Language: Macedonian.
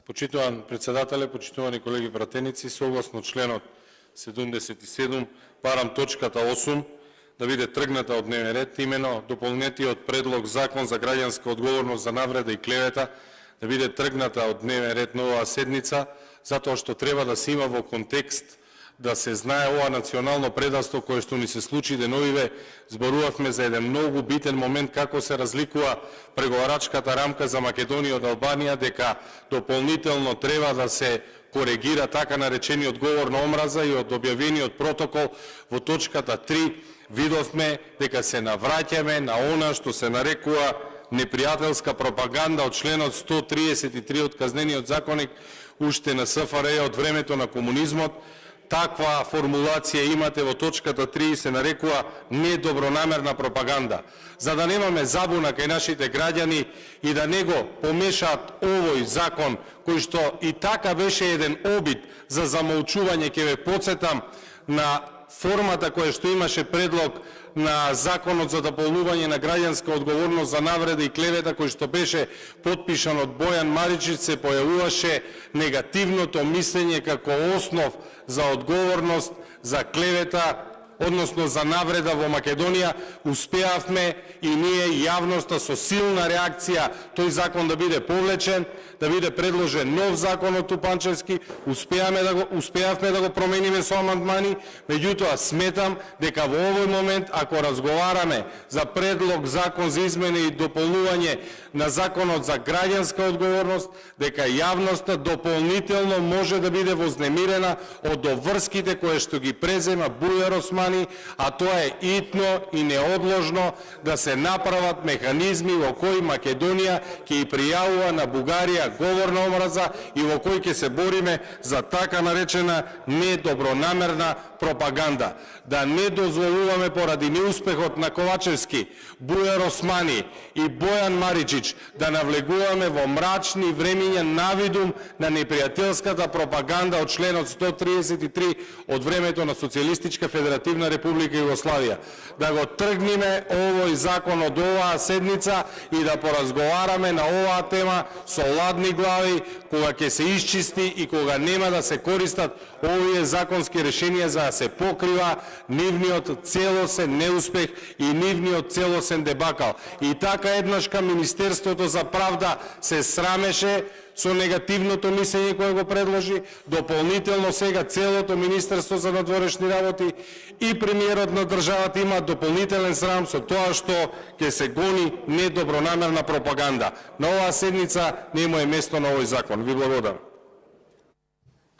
Почитуван председателе, почитувани колеги пратеници, согласно членот 77, барам точката 8 да биде тргната од дневен ред, имено дополнетиот предлог Закон за граѓанска одговорност за навреда и клевета да биде тргната од дневен ред на оваа седница, затоа што треба да се има во контекст да се знае ова национално предавство кое што ни се случи деновиве. Зборувавме за еден многу битен момент како се разликува преговарачката рамка за Македонија од Албанија, дека дополнително треба да се коригира така наречениот говор на омраза и од објавениот протокол во точката 3 видовме дека се навраќаме на она што се нарекува непријателска пропаганда од членот 133 од Казнениот законник уште на СФРЈ од времето на комунизмот. Таква формулација имате во точката 3 се нарекува недобронамерна пропаганда. За да немаме забуна кај нашите граѓани и да не го помешаат овој закон, кој што и така беше еден обид за замолчување, ќе ве потсетам на формата која што имаше предлог на Законот за дополнување на граѓанска одговорност за навреда и клевета, кој што беше потпишан од Бојан Маричич, се појавуваше негативното мислење како основ за одговорност за клевета, односно за навреда во Македонија. Успеавме и ние јавноста со силна реакција тој закон да биде повлечен, да биде предложен нов закон од Тупанчевски. Успеавме да го промениме со амандмани, меѓутоа сметам дека во овој момент, ако разговараме за предлог закон за измени и дополнување на Законот за граѓанска одговорност, дека јавноста дополнително може да биде вознемирена од обврските кои што ги презема Бујар Османи, а тоа е итно и неодложно да се направат механизми во кои Македонија ќе и пријавува на Бугарија говор на омраза и во кој ќе се бориме за така наречена недобронамерна пропаганда. Да не дозволуваме поради неуспехот на Ковачевски, Бујар Османи и Бојан Маричич да навлегуваме во мрачни времиња навидум на непријателската пропаганда од членот 133 од времето на Социјалистичка Федеративна Република Југославија. Да го тргнеме овој закон од оваа седница и да поразговараме на оваа тема со ладни глави, кога ќе се исчисти и кога нема да се користат овие законски решенија за да се покрива нивниот целосен неуспех и нивниот целосен дебакал. И така еднашка Министерството за правда се срамеше со негативното мислење кое го предложи, дополнително сега целото Министерство за надворешни работи и премиерот на државата има дополнителен срам со тоа што ќе се гони недобронамерна пропаганда. На оваа седница нема е место на овој закон. Ви благодарам.